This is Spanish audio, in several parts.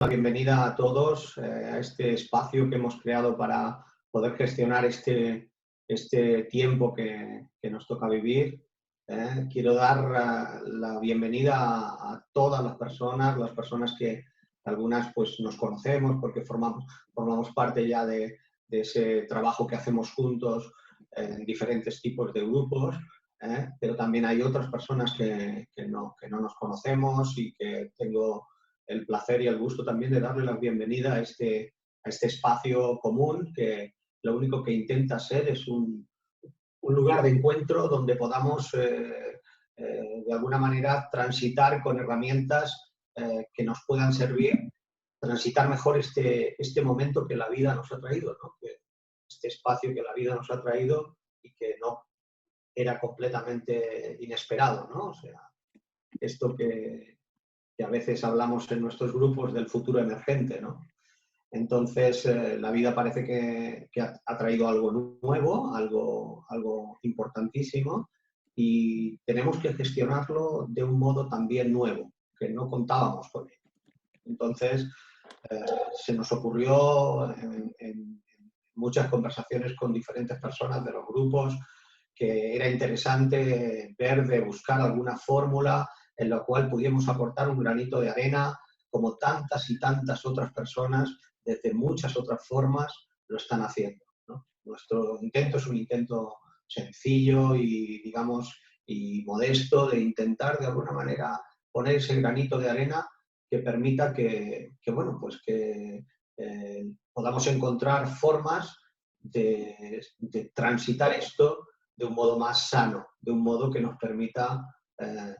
La bienvenida a todos a este espacio que hemos creado para poder gestionar este tiempo que nos toca vivir. Quiero dar la bienvenida a todas las personas que algunas pues nos conocemos porque formamos parte ya de ese trabajo que hacemos juntos en diferentes tipos de grupos, pero también hay otras personas que no nos conocemos y que tengo el placer y el gusto también de darle la bienvenida a este espacio común que lo único que intenta ser es un lugar de encuentro donde podamos de alguna manera transitar con herramientas que nos puedan servir, transitar mejor este momento que la vida nos ha traído, ¿no? Este espacio que la vida nos ha traído y que no era completamente inesperado, ¿no? O sea, esto que a veces hablamos en nuestros grupos del futuro emergente, ¿no? Entonces, la vida parece que ha traído algo nuevo, algo importantísimo, y tenemos que gestionarlo de un modo también nuevo, que no contábamos con él. Entonces, se nos ocurrió en muchas conversaciones con diferentes personas de los grupos que era interesante ver de buscar alguna fórmula en la cual pudiéramos aportar un granito de arena, como tantas y tantas otras personas, desde muchas otras formas, lo están haciendo, ¿no? Nuestro intento es un intento sencillo y, digamos, y modesto de intentar, de alguna manera, poner ese granito de arena que permita bueno, pues que podamos encontrar formas de transitar esto de un modo más sano, de un modo que nos permita eh,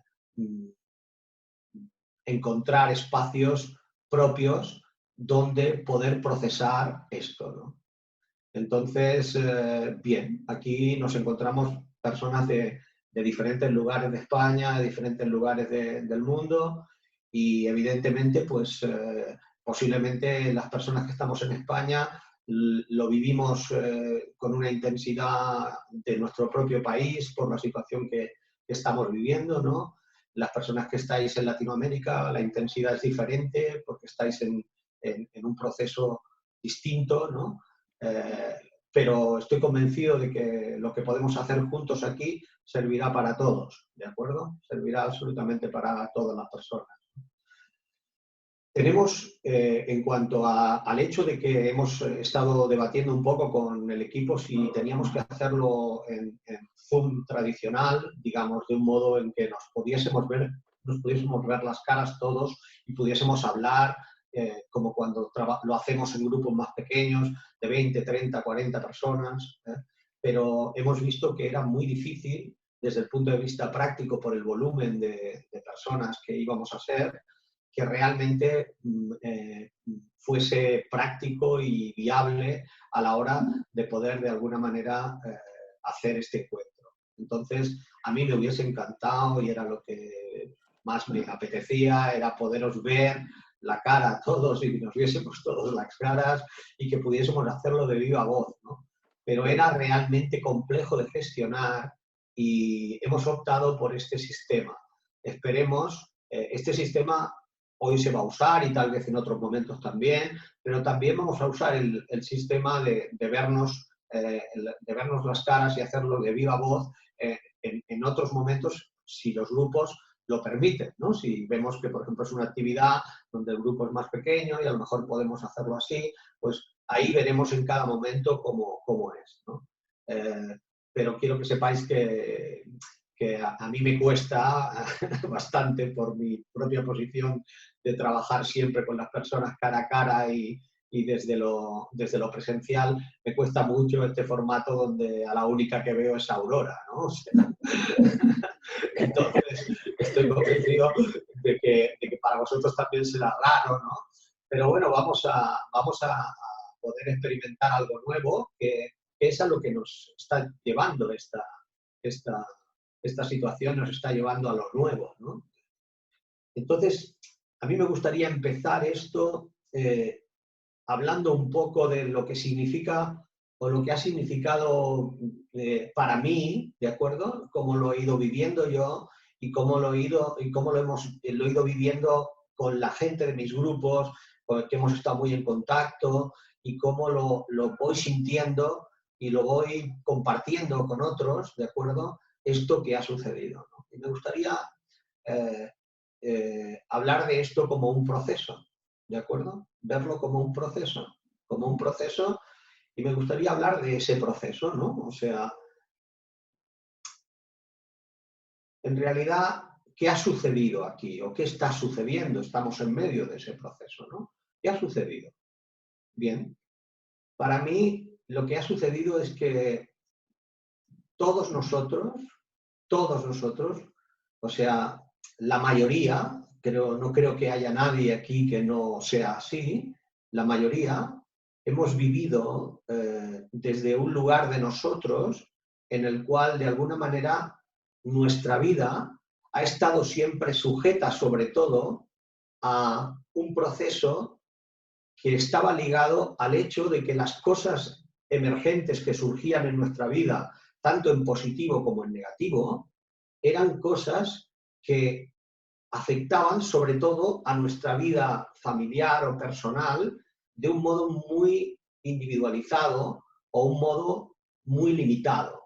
encontrar espacios propios donde poder procesar esto, ¿no? Entonces, bien, aquí nos encontramos personas de diferentes lugares de España, de diferentes lugares del mundo y evidentemente, pues posiblemente las personas que estamos en España lo vivimos con una intensidad de nuestro propio país por la situación que estamos viviendo, ¿no? Las personas que estáis en Latinoamérica, la intensidad es diferente porque estáis en un proceso distinto, ¿no? Eh, pero estoy convencido de que lo que podemos hacer juntos aquí servirá para todos, ¿de acuerdo? Servirá absolutamente para todas las personas. Tenemos, en cuanto al hecho de que hemos estado debatiendo un poco con el equipo si teníamos que hacerlo en Zoom tradicional, digamos, de un modo en que nos pudiésemos ver las caras todos y pudiésemos hablar, como cuando lo hacemos en grupos más pequeños, de 20, 30, 40 personas, pero hemos visto que era muy difícil desde el punto de vista práctico por el volumen de personas que íbamos a ser, que realmente fuese práctico y viable a la hora de poder de alguna manera hacer este encuentro. Entonces, a mí me hubiese encantado y era lo que más me apetecía, era poderos ver la cara a todos y que nos viésemos todos las caras y que pudiésemos hacerlo de viva voz, ¿no? Pero era realmente complejo de gestionar y hemos optado por este sistema. Esperemos, este sistema hoy se va a usar y tal vez en otros momentos también, pero también vamos a usar el sistema de vernos las caras y hacerlo de viva voz en otros momentos si los grupos lo permiten, ¿no? Si vemos que, por ejemplo, es una actividad donde el grupo es más pequeño y a lo mejor podemos hacerlo así, pues ahí veremos en cada momento cómo es, ¿no? Pero quiero que sepáis que a mí me cuesta bastante por mi propia posición de trabajar siempre con las personas cara a cara y desde lo presencial, me cuesta mucho este formato donde a la única que veo es Aurora, ¿no? O sea, entonces, estoy convencido de que para vosotros también será raro, ¿no? Pero bueno, vamos a poder experimentar algo nuevo, que es a lo que nos está llevando esta situación, nos está llevando a lo nuevo, ¿no? Entonces, a mí me gustaría empezar esto hablando un poco de lo que significa o lo que ha significado para mí, ¿de acuerdo? Cómo lo he ido viviendo yo y cómo lo he ido viviendo con la gente de mis grupos, con el que hemos estado muy en contacto y cómo lo voy sintiendo y lo voy compartiendo con otros, ¿de acuerdo? Esto que ha sucedido, ¿no? Y me gustaría eh, hablar de esto como un proceso, ¿de acuerdo? Verlo como un proceso, y me gustaría hablar de ese proceso, ¿no? O sea, en realidad, ¿qué ha sucedido aquí? ¿O qué está sucediendo? Estamos en medio de ese proceso, ¿no? ¿Qué ha sucedido? Bien, para mí lo que ha sucedido es que todos nosotros, o sea, la mayoría, no creo que haya nadie aquí que no sea así, la mayoría hemos vivido desde un lugar de nosotros en el cual de alguna manera nuestra vida ha estado siempre sujeta sobre todo a un proceso que estaba ligado al hecho de que las cosas emergentes que surgían en nuestra vida, tanto en positivo como en negativo, eran cosas que afectaban sobre todo a nuestra vida familiar o personal de un modo muy individualizado o un modo muy limitado,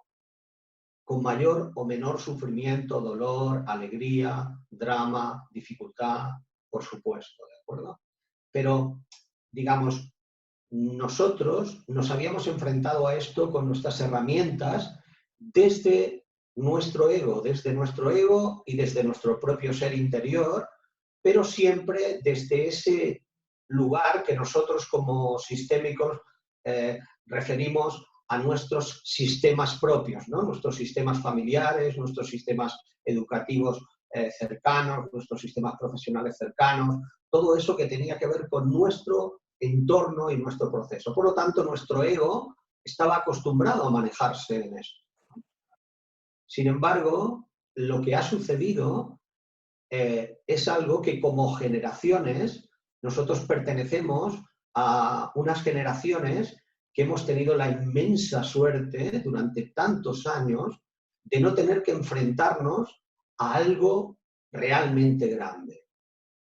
con mayor o menor sufrimiento, dolor, alegría, drama, dificultad, por supuesto, ¿de acuerdo? Pero, digamos, nosotros nos habíamos enfrentado a esto con nuestras herramientas desde nuestro ego y desde nuestro propio ser interior, pero siempre desde ese lugar que nosotros como sistémicos referimos a nuestros sistemas propios, ¿no? Nuestros sistemas familiares, nuestros sistemas educativos cercanos, nuestros sistemas profesionales cercanos, todo eso que tenía que ver con nuestro entorno y nuestro proceso. Por lo tanto, nuestro ego estaba acostumbrado a manejarse en eso. Sin embargo, lo que ha sucedido es algo que como generaciones, nosotros pertenecemos a unas generaciones que hemos tenido la inmensa suerte durante tantos años de no tener que enfrentarnos a algo realmente grande,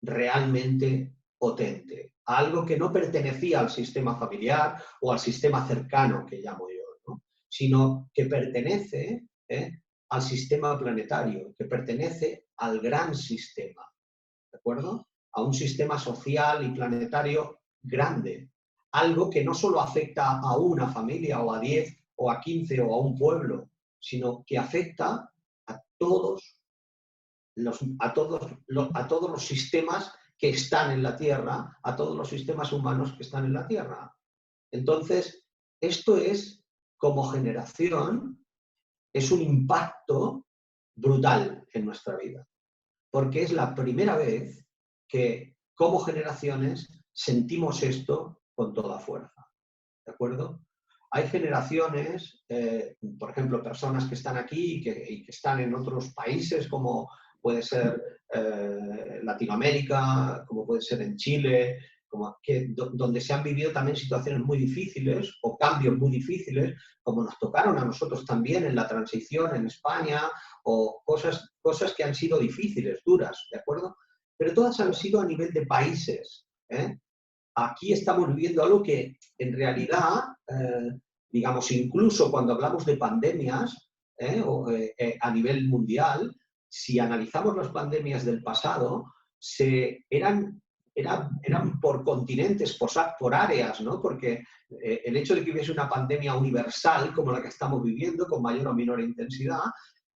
realmente potente, a algo que no pertenecía al sistema familiar o al sistema cercano que llamo yo, ¿no? Sino que pertenece al sistema planetario, que pertenece al gran sistema, ¿de acuerdo? A un sistema social y planetario grande, algo que no solo afecta a una familia o a 10 o a 15 o a un pueblo, sino que afecta a todos a todos los sistemas que están en la Tierra, a todos los sistemas humanos que están en la Tierra. Entonces, esto es, como generación, es un impacto brutal en nuestra vida, porque es la primera vez que, como generaciones, sentimos esto con toda fuerza. ¿De acuerdo? Hay generaciones, por ejemplo, personas que están aquí y que están en otros países, como puede ser Latinoamérica, como puede ser en Chile, donde se han vivido también situaciones muy difíciles o cambios muy difíciles, como nos tocaron a nosotros también en la transición en España, o cosas que han sido difíciles, duras, ¿de acuerdo? Pero todas han sido a nivel de países, ¿eh? Aquí estamos viviendo algo que en realidad, digamos, incluso cuando hablamos de pandemias a nivel mundial, si analizamos las pandemias del pasado, eran por continentes, por áreas, ¿no? Porque el hecho de que hubiese una pandemia universal como la que estamos viviendo, con mayor o menor intensidad,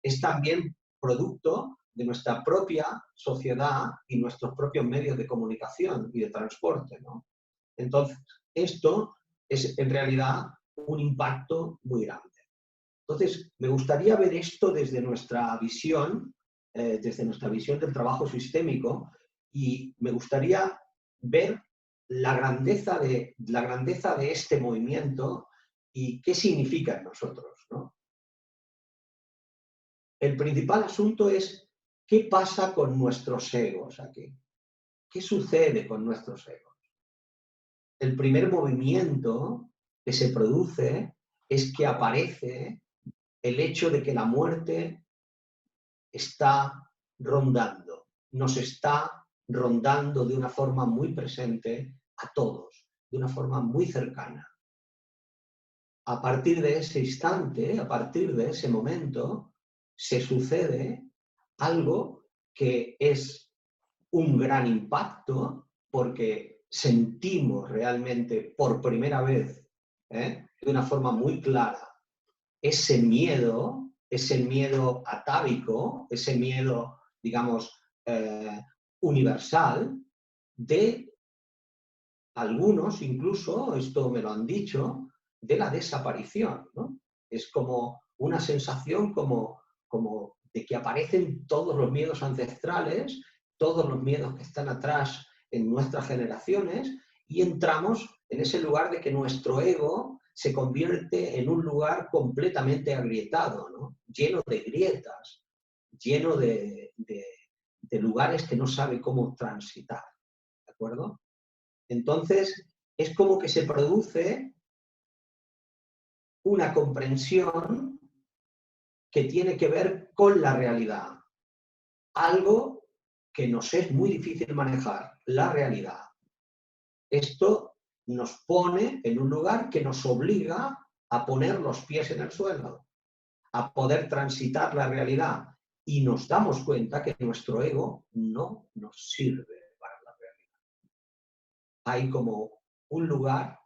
es también producto de nuestra propia sociedad y nuestros propios medios de comunicación y de transporte, ¿no? Entonces, esto es en realidad un impacto muy grande. Entonces, me gustaría ver esto desde nuestra visión del trabajo sistémico, y me gustaría ver la grandeza de este movimiento y qué significa en nosotros, ¿no? El principal asunto es qué pasa con nuestros egos aquí. ¿Qué sucede con nuestros egos? El primer movimiento que se produce es que aparece el hecho de que la muerte está rondando, nos está rondando de una forma muy presente a todos, de una forma muy cercana. A partir de ese instante, a partir de ese momento, se sucede algo que es un gran impacto porque sentimos realmente por primera vez, de una forma muy clara, ese miedo atávico, ese miedo, digamos, universal, de algunos, incluso, esto me lo han dicho, de la desaparición, ¿no? Es como una sensación como de que aparecen todos los miedos ancestrales, todos los miedos que están atrás en nuestras generaciones, y entramos en ese lugar de que nuestro ego se convierte en un lugar completamente agrietado, ¿no? Lleno de grietas, lleno de lugares que no sabe cómo transitar, ¿de acuerdo? Entonces, es como que se produce una comprensión que tiene que ver con la realidad, algo que nos es muy difícil manejar, la realidad. Esto nos pone en un lugar que nos obliga a poner los pies en el suelo, a poder transitar la realidad, y nos damos cuenta que nuestro ego no nos sirve para la realidad. Hay como un lugar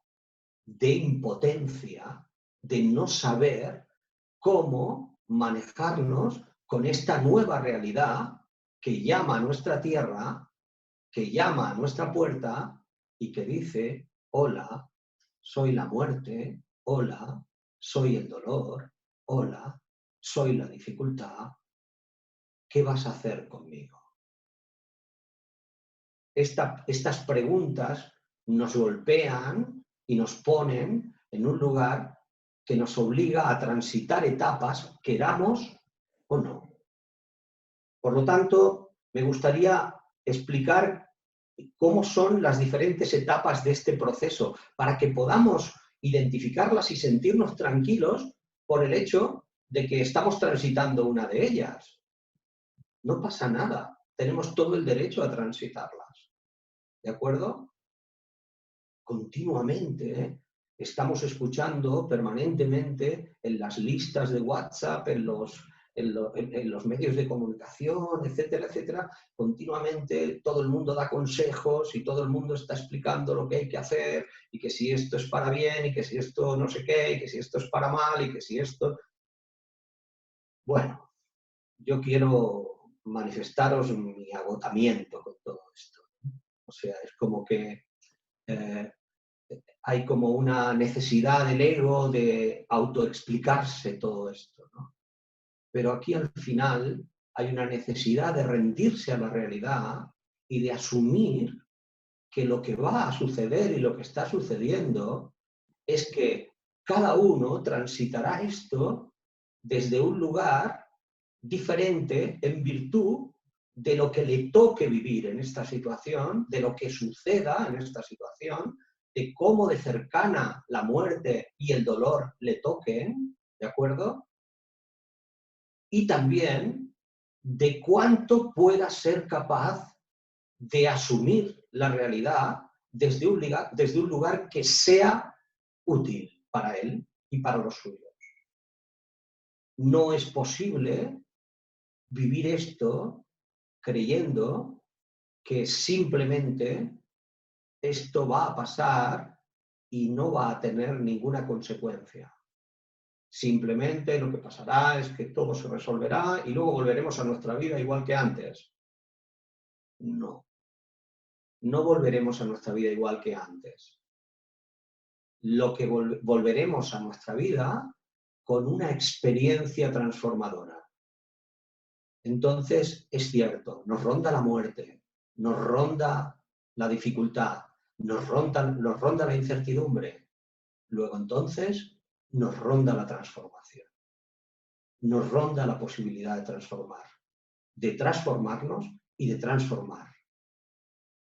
de impotencia, de no saber cómo manejarnos con esta nueva realidad que llama a nuestra tierra, que llama a nuestra puerta y que dice: hola, soy la muerte, hola, soy el dolor, hola, soy la dificultad, ¿qué vas a hacer conmigo? Estas preguntas nos golpean y nos ponen en un lugar que nos obliga a transitar etapas, queramos o no. Por lo tanto, me gustaría explicar cómo son las diferentes etapas de este proceso, para que podamos identificarlas y sentirnos tranquilos por el hecho de que estamos transitando una de ellas. No pasa nada, tenemos todo el derecho a transitarlas. ¿De acuerdo? Continuamente, estamos escuchando permanentemente en las listas de WhatsApp, en los medios de comunicación, etcétera, etcétera, continuamente todo el mundo da consejos y todo el mundo está explicando lo que hay que hacer, y que si esto es para bien, y que si esto no sé qué, y que si esto es para mal, y que si esto... Bueno, yo quiero manifestaros mi agotamiento con todo esto. O sea, es como que eh, hay como una necesidad del ego de autoexplicarse todo esto, ¿no? Pero aquí al final hay una necesidad de rendirse a la realidad y de asumir que lo que va a suceder y lo que está sucediendo es que cada uno transitará esto desde un lugar diferente en virtud de lo que le toque vivir en esta situación, de lo que suceda en esta situación, de cómo de cercana la muerte y el dolor le toquen, ¿de acuerdo? Y también de cuánto pueda ser capaz de asumir la realidad desde un lugar que sea útil para él y para los suyos. No es posible vivir esto creyendo que simplemente esto va a pasar y no va a tener ninguna consecuencia. Simplemente lo que pasará es que todo se resolverá y luego volveremos a nuestra vida igual que antes. No, no volveremos a nuestra vida igual que antes. Lo que volveremos a nuestra vida con una experiencia transformadora. Entonces, es cierto, nos ronda la muerte, nos ronda la dificultad, nos ronda la incertidumbre. Luego entonces nos ronda la transformación, nos ronda la posibilidad de transformarnos y de transformar.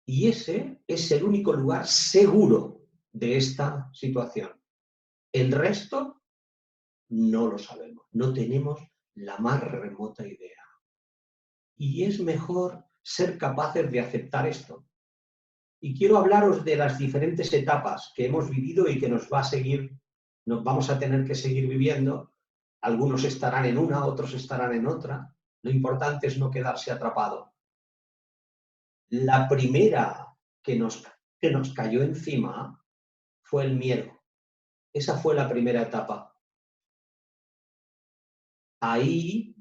Y ese es el único lugar seguro de esta situación. El resto no lo sabemos, no tenemos la más remota idea. Y es mejor ser capaces de aceptar esto. Y quiero hablaros de las diferentes etapas que hemos vivido y que nos vamos a tener que seguir viviendo. Algunos estarán en una, otros estarán en otra. Lo importante es no quedarse atrapado. La primera que nos cayó encima fue el miedo. Esa fue la primera etapa. Ahí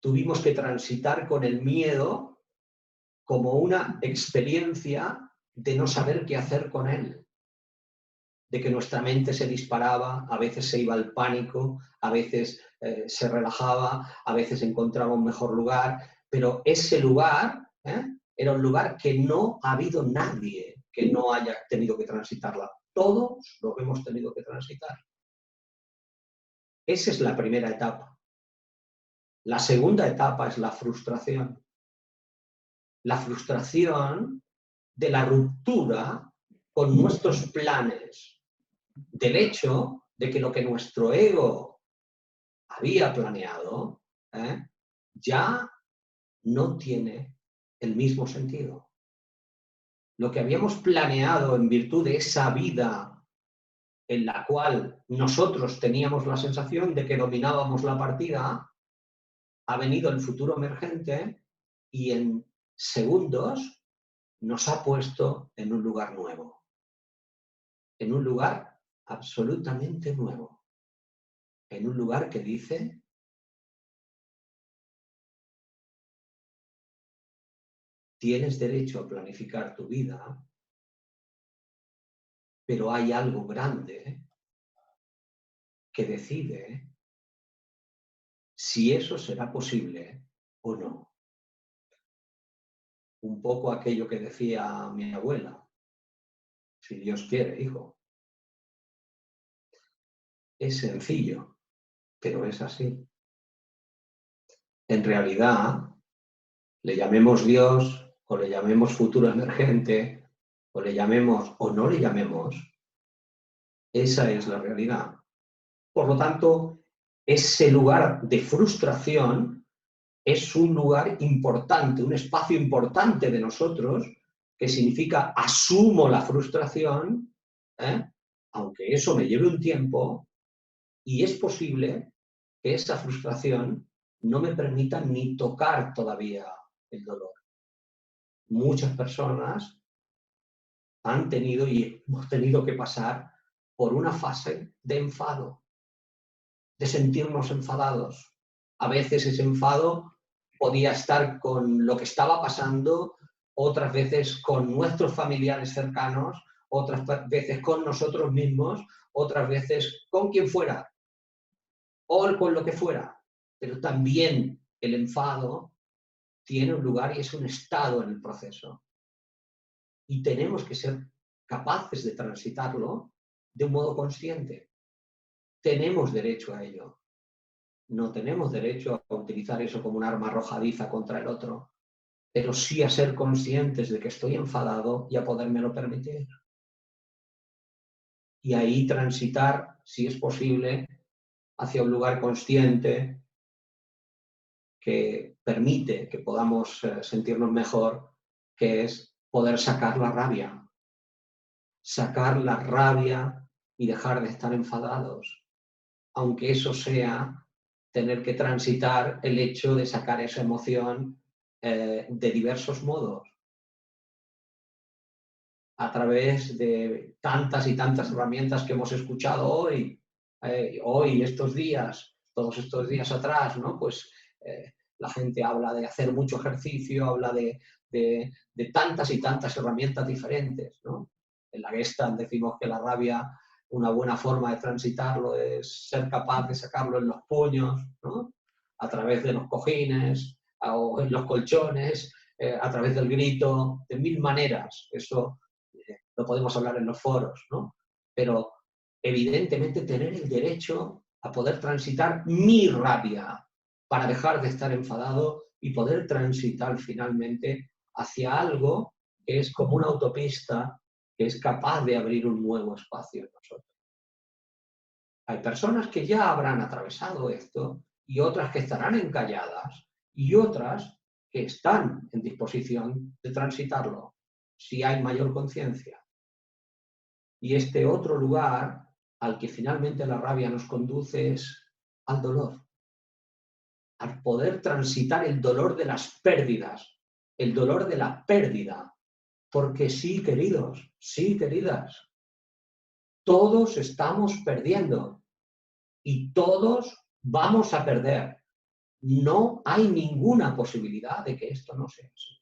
tuvimos que transitar con el miedo como una experiencia de no saber qué hacer con él, de que nuestra mente se disparaba, a veces se iba al pánico, a veces se relajaba, a veces encontraba un mejor lugar, pero ese lugar era un lugar que no ha habido nadie que no haya tenido que transitarla. Todos lo hemos tenido que transitar. Esa es la primera etapa. La segunda etapa es la frustración. La frustración de la ruptura con nuestros planes, del hecho de que lo que nuestro ego había planeado ya no tiene el mismo sentido. Lo que habíamos planeado en virtud de esa vida en la cual nosotros teníamos la sensación de que dominábamos la partida, ha venido el futuro emergente y en segundos nos ha puesto en un lugar nuevo, en un lugar absolutamente nuevo, en un lugar que dice: tienes derecho a planificar tu vida, pero hay algo grande que decide si eso será posible o no. Un poco aquello que decía mi abuela: si Dios quiere, hijo. Es sencillo, pero es así. En realidad, le llamemos Dios, o le llamemos futuro emergente, o le llamemos o no le llamemos, esa es la realidad. Por lo tanto, ese lugar de frustración es un lugar importante, un espacio importante de nosotros, que significa asumo la frustración, aunque eso me lleve un tiempo, y es posible que esa frustración no me permita ni tocar todavía el dolor. Muchas personas han tenido y hemos tenido que pasar por una fase de enfado, de sentirnos enfadados. A veces ese enfado podía estar con lo que estaba pasando, otras veces con nuestros familiares cercanos, otras veces con nosotros mismos, otras veces con quien fuera o con lo que fuera. Pero también el enfado tiene un lugar y es un estado en el proceso. Y tenemos que ser capaces de transitarlo de un modo consciente. Tenemos derecho a ello. No tenemos derecho a utilizar eso como un arma arrojadiza contra el otro, pero sí a ser conscientes de que estoy enfadado y a podérmelo permitir. Y ahí transitar, si es posible, hacia un lugar consciente que permite que podamos sentirnos mejor, que es poder sacar la rabia. Sacar la rabia y dejar de estar enfadados, aunque eso sea tener que transitar el hecho de sacar esa emoción de diversos modos, a través de tantas y tantas herramientas que hemos escuchado hoy, estos días, todos estos días atrás, ¿no? Pues la gente habla de hacer mucho ejercicio, habla de tantas y tantas herramientas diferentes, ¿no? En la Gestalt decimos que la rabia, una buena forma de transitarlo es ser capaz de sacarlo en los puños, ¿no? A través de los cojines o en los colchones, a través del grito, de mil maneras. Eso lo podemos hablar en los foros, ¿no? Pero evidentemente tener el derecho a poder transitar mi rabia para dejar de estar enfadado y poder transitar finalmente hacia algo que es como una autopista que es capaz de abrir un nuevo espacio en nosotros. Hay personas que ya habrán atravesado esto y otras que estarán encalladas y otras que están en disposición de transitarlo. si hay mayor conciencia. Y este otro lugar al que finalmente la rabia nos conduce es al dolor. Al poder transitar el dolor de las pérdidas, el dolor de la pérdida. Porque sí, queridos, sí, queridas, todos estamos perdiendo y todos vamos a perder. No hay ninguna posibilidad de que esto no sea así.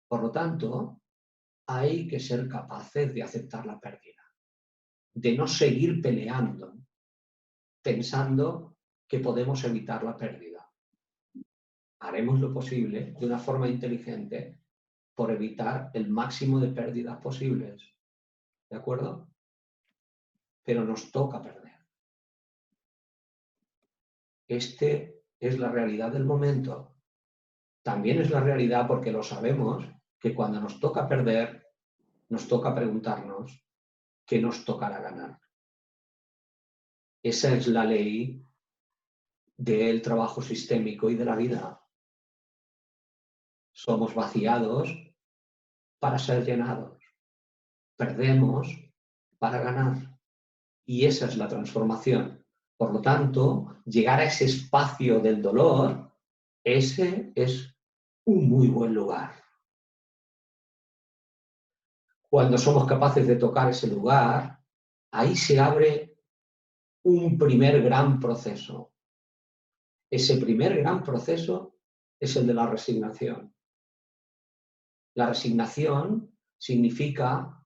Por lo tanto, hay que ser capaces de aceptar la pérdida, de no seguir peleando, pensando que podemos evitar la pérdida. Haremos lo posible de una forma inteligente por evitar el máximo de pérdidas posibles. ¿De acuerdo? Pero nos toca perder. Este es la realidad del momento. También es la realidad porque lo sabemos que cuando nos toca perder, nos toca preguntarnos qué nos tocará ganar. Esa es la ley del trabajo sistémico y de la vida. Somos vaciados para ser llenados. Perdemos para ganar. Y esa es la transformación. Por lo tanto, llegar a ese espacio del dolor, ese es un muy buen lugar. Cuando somos capaces de tocar ese lugar, ahí se abre un primer gran proceso. Ese primer gran proceso es el de la resignación. La resignación significa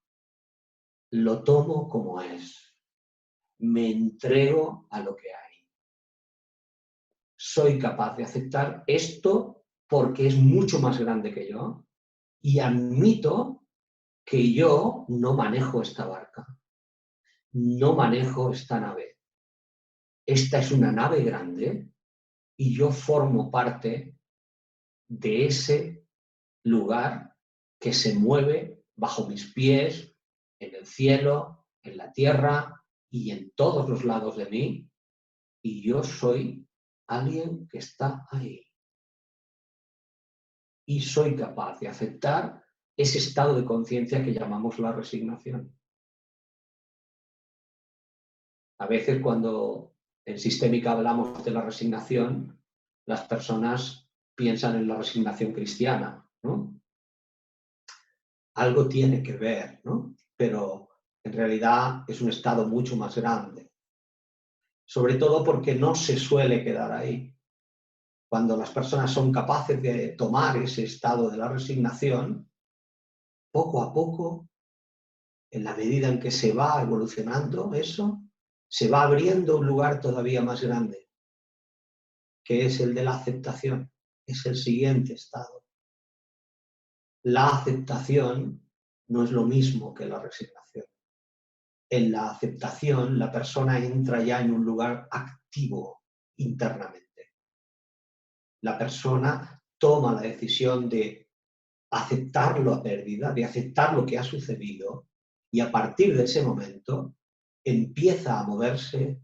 lo tomo como es, me entrego a lo que hay. Soy capaz de aceptar esto porque es mucho más grande que yo y admito que yo no manejo esta barca, no manejo esta nave. Esta es una nave grande y yo formo parte de ese lugar que se mueve bajo mis pies, en el cielo, en la tierra y en todos los lados de mí, y yo soy alguien que está ahí. Y soy capaz de aceptar ese estado de conciencia que llamamos la resignación. A veces cuando en Sistémica hablamos de la resignación, las personas piensan en la resignación cristiana, ¿no? Algo tiene que ver, ¿no? Pero en realidad es un estado mucho más grande. Sobre todo porque no se suele quedar ahí. Cuando las personas son capaces de tomar ese estado de la resignación, poco a poco, en la medida en que se va evolucionando eso, se va abriendo un lugar todavía más grande, que es el de la aceptación. Es el siguiente estado. La aceptación no es lo mismo que la resignación. En la aceptación, la persona entra ya en un lugar activo internamente. La persona toma la decisión de aceptar la pérdida, de aceptar lo que ha sucedido, y a partir de ese momento empieza a moverse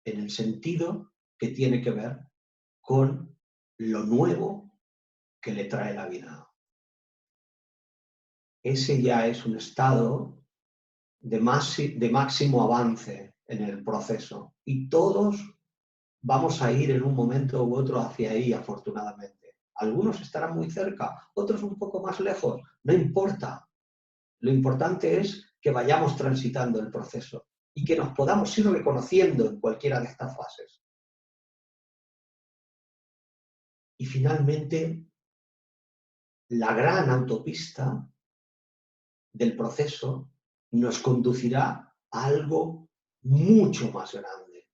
en el sentido que tiene que ver con lo nuevo que le trae la vida. Ese ya es un estado de máximo avance en el proceso. Y todos vamos a ir en un momento u otro hacia ahí, afortunadamente. Algunos estarán muy cerca, otros un poco más lejos. No importa. Lo importante es que vayamos transitando el proceso y que nos podamos ir reconociendo en cualquiera de estas fases. Y finalmente, la gran autopista del proceso nos conducirá a algo mucho más grande,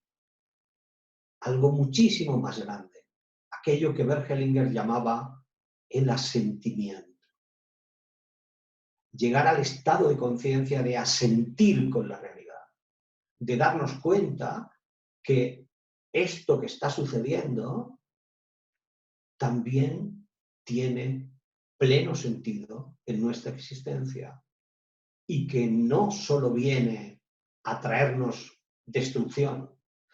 algo muchísimo más grande, aquello que Bert Hellinger llamaba el asentimiento. Llegar al estado de conciencia de asentir con la realidad, de darnos cuenta que esto que está sucediendo también tiene pleno sentido en nuestra existencia y que no solo viene a traernos destrucción,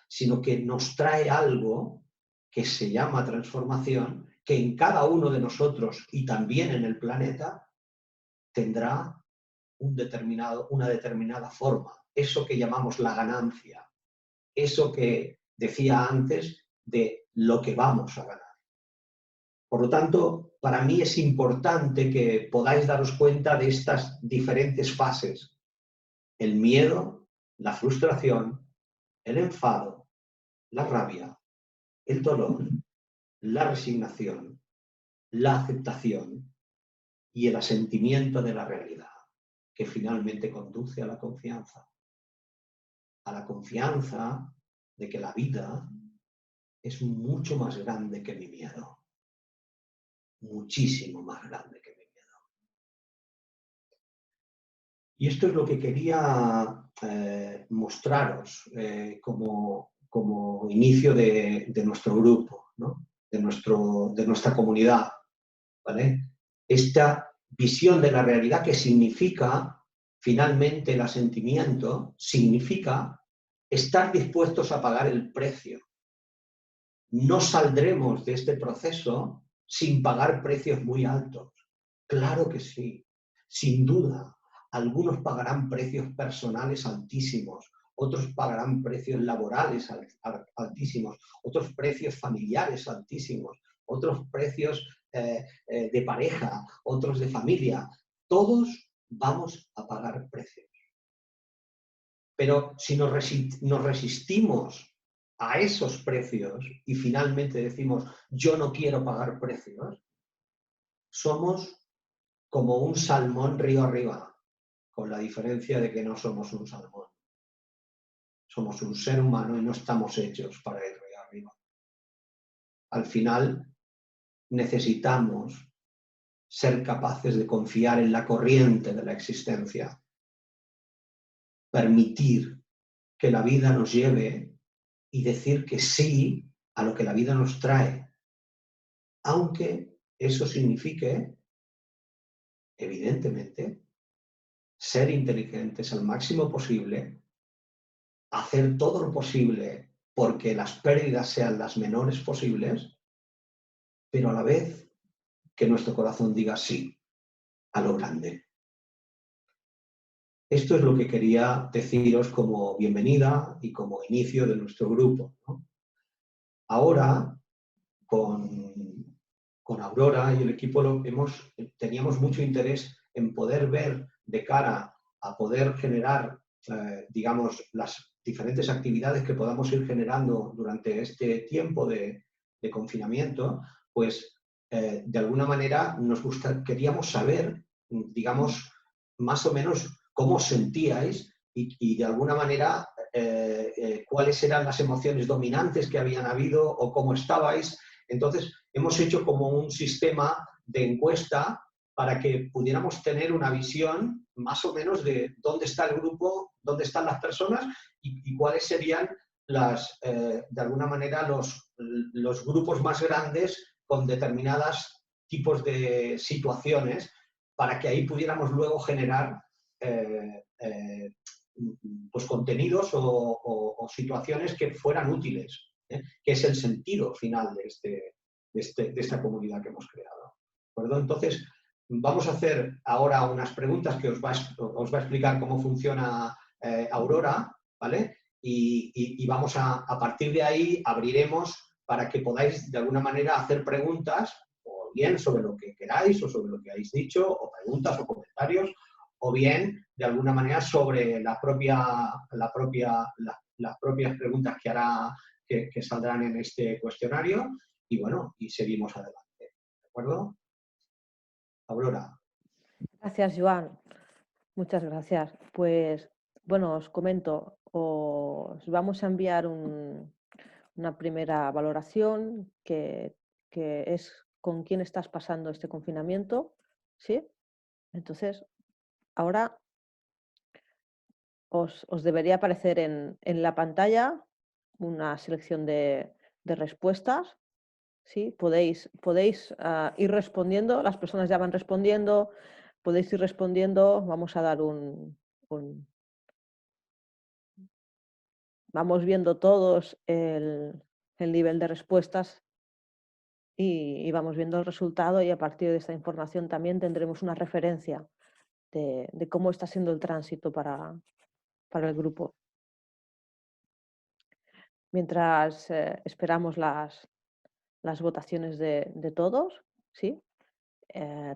sino que nos trae algo que se llama transformación que en cada uno de nosotros y también en el planeta tendrá una determinada forma. Eso que llamamos la ganancia, eso que decía antes de lo que vamos a ganar. Por lo tanto, para mí es importante que podáis daros cuenta de estas diferentes fases. El miedo, la frustración, el enfado, la rabia, el dolor, la resignación, la aceptación y el asentimiento de la realidad, que finalmente conduce a la confianza. A la confianza de que la vida es mucho más grande que mi miedo. Muchísimo más grande que mi miedo. Y esto es lo que quería mostraros como inicio de nuestro grupo, ¿no? de nuestra comunidad. ¿Vale? Esta visión de la realidad que significa, finalmente, el asentimiento, significa estar dispuestos a pagar el precio. No saldremos de este proceso sin pagar precios muy altos. Claro que sí, sin duda. Algunos pagarán precios personales altísimos, otros pagarán precios laborales altísimos, otros precios familiares altísimos, otros precios de pareja, otros de familia. Todos vamos a pagar precios. Pero si nos resistimos a esos precios y finalmente decimos yo no quiero pagar precios, somos como un salmón río arriba, con la diferencia de que no somos un salmón. Somos un ser humano y no estamos hechos para ir río arriba. Al final necesitamos ser capaces de confiar en la corriente de la existencia, permitir que la vida nos lleve y decir que sí a lo que la vida nos trae, aunque eso signifique, evidentemente, ser inteligentes al máximo posible, hacer todo lo posible porque las pérdidas sean las menores posibles, pero a la vez que nuestro corazón diga sí a lo grande. Esto es lo que quería deciros como bienvenida y como inicio de nuestro grupo, ¿no? Ahora, con Aurora y el equipo teníamos mucho interés en poder ver de cara a poder generar, digamos, las diferentes actividades que podamos ir generando durante este tiempo de confinamiento, pues de alguna manera queríamos saber, digamos, más o menos cómo os sentíais y de alguna manera cuáles eran las emociones dominantes que habían habido o cómo estabais. Entonces, hemos hecho como un sistema de encuesta para que pudiéramos tener una visión más o menos de dónde está el grupo, dónde están las personas y cuáles serían de alguna manera los grupos más grandes con determinados tipos de situaciones para que ahí pudiéramos luego generar pues contenidos o situaciones que fueran útiles, que es el sentido final de esta comunidad que hemos creado. ¿De acuerdo? Entonces, vamos a hacer ahora unas preguntas que os va a explicar cómo funciona Aurora, ¿vale? Y vamos a partir de ahí abriremos para que podáis de alguna manera hacer preguntas, o bien sobre lo que queráis o sobre lo que habéis dicho, o preguntas o comentarios, o bien de alguna manera sobre las propias preguntas que saldrán en este cuestionario y bueno, y seguimos adelante. ¿De acuerdo? Aurora. Gracias, Joan. Muchas gracias. Pues, bueno, os comento, os vamos a enviar una primera valoración que es con quién estás pasando este confinamiento, ¿sí? Entonces, ahora os debería aparecer en la pantalla una selección de respuestas, ¿sí? Podéis ir respondiendo, las personas ya van respondiendo, podéis ir respondiendo, vamos a dar vamos viendo todos el nivel de respuestas y vamos viendo el resultado, y a partir de esta información también tendremos una referencia de cómo está siendo el tránsito para el grupo. Mientras esperamos las votaciones de todos, ¿sí?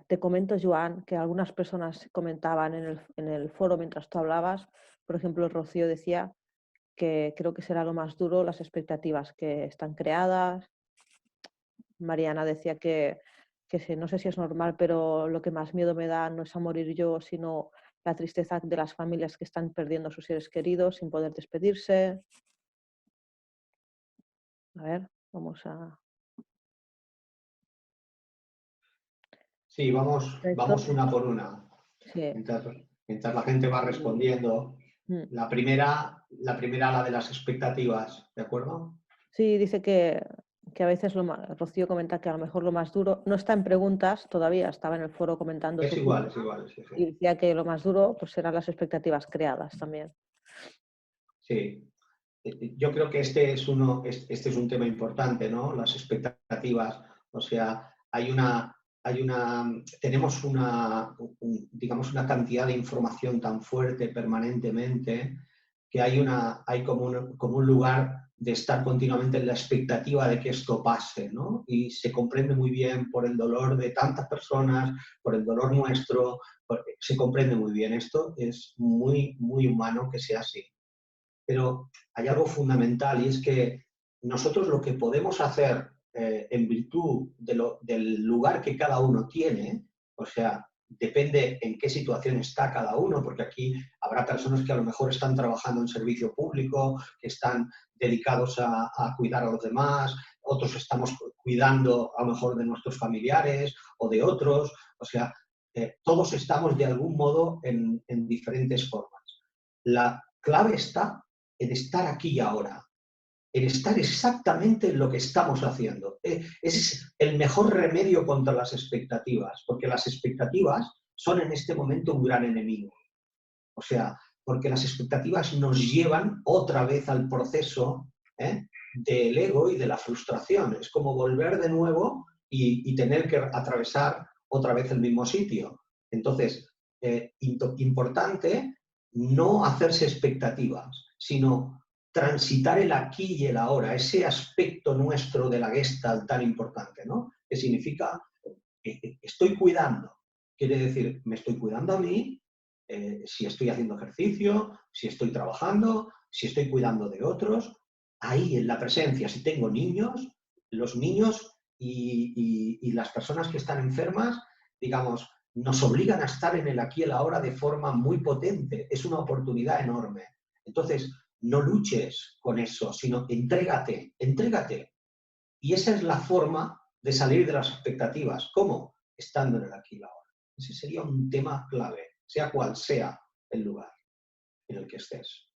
Te comento, Joan, que algunas personas comentaban en el foro mientras tú hablabas. Por ejemplo, Rocío decía que creo que será lo más duro las expectativas que están creadas. Mariana decía que no sé si es normal, pero lo que más miedo me da no es a morir yo, sino la tristeza de las familias que están perdiendo a sus seres queridos sin poder despedirse. A ver, vamos a... Sí, vamos una por una. Sí. Mientras la gente va respondiendo. La primera, la de las expectativas, ¿de acuerdo? Sí, dice que a veces Rocío comenta que a lo mejor lo más duro no está en preguntas todavía, estaba en el foro comentando Es su igual, punto, sí, sí. y decía que lo más duro pues serán las expectativas creadas también. Sí. Yo creo que este es un tema importante, ¿no? Las expectativas. O sea, tenemos digamos, una cantidad de información tan fuerte permanentemente que hay como un lugar de estar continuamente en la expectativa de que esto pase, ¿no? Y se comprende muy bien por el dolor de tantas personas, por el dolor nuestro, se comprende muy bien. Esto es muy, muy humano que sea así. Pero hay algo fundamental, y es que nosotros lo que podemos hacer en virtud del lugar que cada uno tiene, o sea, depende en qué situación está cada uno, porque aquí habrá personas que a lo mejor están trabajando en servicio público, que están dedicados a cuidar a los demás, otros estamos cuidando a lo mejor de nuestros familiares o de otros, o sea, todos estamos de algún modo en diferentes formas. La clave está en estar aquí y ahora, en estar exactamente en lo que estamos haciendo. Ese es el mejor remedio contra las expectativas, porque las expectativas son en este momento un gran enemigo. O sea, porque las expectativas nos llevan otra vez al proceso del ego y de la frustración. Es como volver de nuevo y tener que atravesar otra vez el mismo sitio. Entonces, importante no hacerse expectativas, sino transitar el aquí y el ahora, ese aspecto nuestro de la Gestalt tan importante, ¿no? Que significa, estoy cuidando. Quiere decir, me estoy cuidando a mí, si estoy haciendo ejercicio, si estoy trabajando, si estoy cuidando de otros. Ahí en la presencia, si tengo niños, los niños y las personas que están enfermas, digamos, nos obligan a estar en el aquí y el ahora de forma muy potente. Es una oportunidad enorme. Entonces, no luches con eso, sino entrégate, entrégate. Y esa es la forma de salir de las expectativas. ¿Cómo? Estando en el aquí y ahora. Ese sería un tema clave, sea cual sea el lugar en el que estés.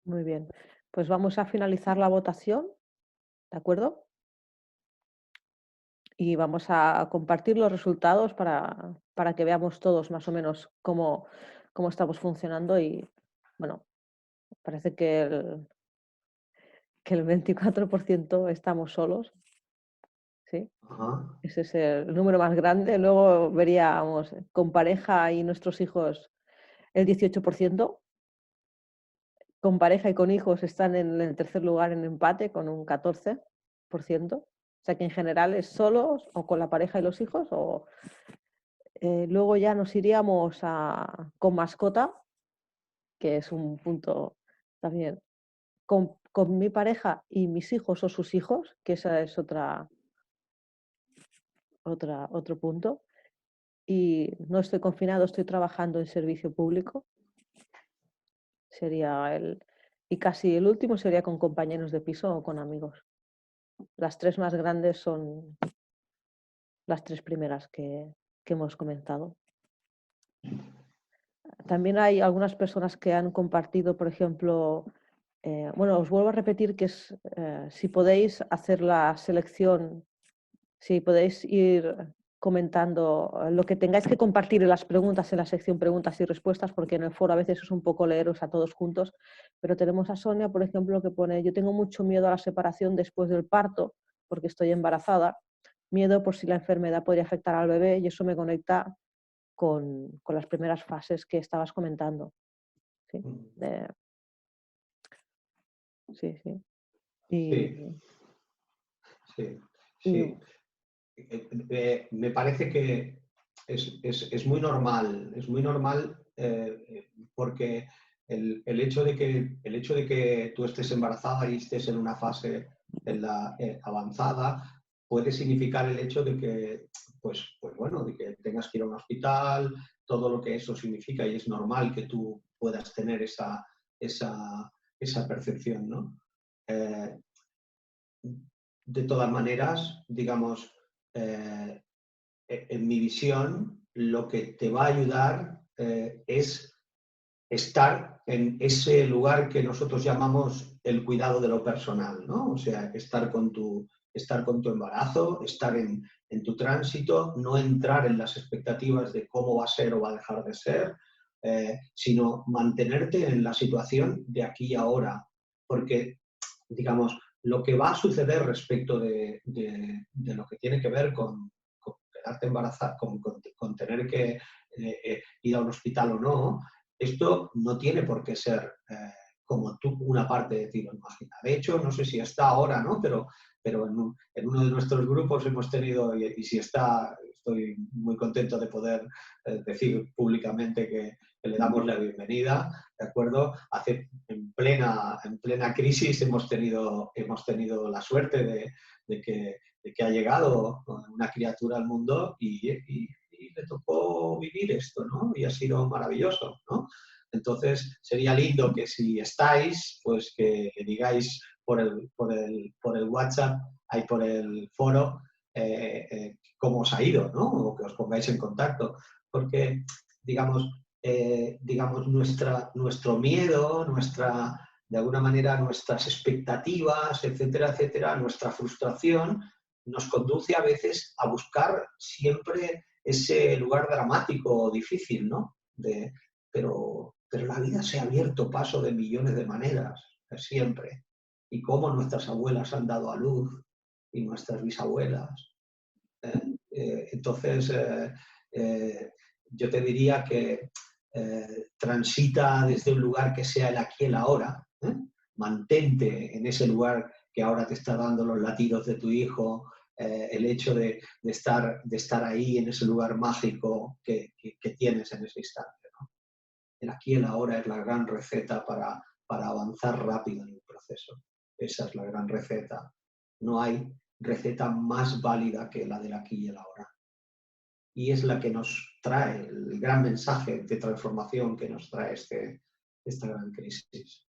Muy bien, pues vamos a finalizar la votación, ¿de acuerdo? Y vamos a compartir los resultados para que veamos todos más o menos cómo estamos funcionando. Y bueno, parece que el 24% estamos solos, ¿sí? Ajá. Ese es el número más grande. Luego veríamos con pareja y nuestros hijos el 18%. Con pareja y con hijos están en el tercer lugar en empate con un 14%. O sea que en general es solos o con la pareja y los hijos. Luego ya nos iríamos con mascota, que es un punto también. Con mi pareja y mis hijos o sus hijos, que esa es otro punto. Y no estoy confinado, estoy trabajando en servicio público. Y casi el último sería con compañeros de piso o con amigos. Las tres más grandes son las tres primeras que hemos comentado. También hay algunas personas que han compartido, por ejemplo, bueno, os vuelvo a repetir que si podéis hacer la selección, si podéis ir comentando lo que tengáis que compartir en las preguntas, en la sección preguntas y respuestas, porque en el foro a veces es un poco leeros a todos juntos, pero tenemos a Sonia, por ejemplo, que pone: yo tengo mucho miedo a la separación después del parto, porque estoy embarazada, miedo por si la enfermedad podría afectar al bebé, y eso me conecta con las primeras fases que estabas comentando. Sí, sí, sí. Sí, sí, Y sí. Me parece que es muy normal porque el hecho de que tú estés embarazada y estés en una fase avanzada puede significar el hecho de que, pues bueno, de que tengas que ir a un hospital, todo lo que eso significa, y es normal que tú puedas tener esa percepción, ¿no? Eh, de todas maneras, digamos, eh, en mi visión, lo que te va a ayudar es estar en ese lugar que nosotros llamamos el cuidado de lo personal, ¿no? O sea, estar con tu embarazo, estar en tu tránsito, no entrar en las expectativas de cómo va a ser o va a dejar de ser, sino mantenerte en la situación de aquí y ahora. Porque, digamos, lo que va a suceder respecto de lo que tiene que ver con quedarte embarazada, con tener que ir a un hospital o no, esto no tiene por qué ser como tú una parte de ti lo imagina. De hecho, no sé si está ahora, ¿no? Pero en uno de nuestros grupos hemos tenido, y si está, estoy muy contento de poder decir públicamente que le damos la bienvenida, ¿de acuerdo? En plena crisis hemos tenido la suerte de que ha llegado una criatura al mundo y le tocó vivir esto, ¿no? Y ha sido maravilloso, ¿no? Entonces, sería lindo que si estáis, pues que digáis por el WhatsApp, ahí por el foro, cómo os ha ido, ¿no? O que os pongáis en contacto. Porque, digamos nuestro miedo, de alguna manera, nuestras expectativas, etcétera, etcétera, nuestra frustración, nos conduce a veces a buscar siempre ese lugar dramático o difícil, ¿no? Pero la vida se ha abierto paso de millones de maneras, siempre. Y cómo nuestras abuelas han dado a luz y nuestras bisabuelas. Entonces, yo te diría que transita desde un lugar que sea el aquí y el ahora. Mantente en ese lugar que ahora te está dando los latidos de tu hijo, el hecho de estar ahí en ese lugar mágico que tienes en ese instante, ¿no? El aquí y el ahora es la gran receta para avanzar rápido en el proceso. Esa es la gran receta. No hay receta más válida que la del aquí y el ahora. Y es la que nos trae el gran mensaje de transformación que nos trae esta gran crisis.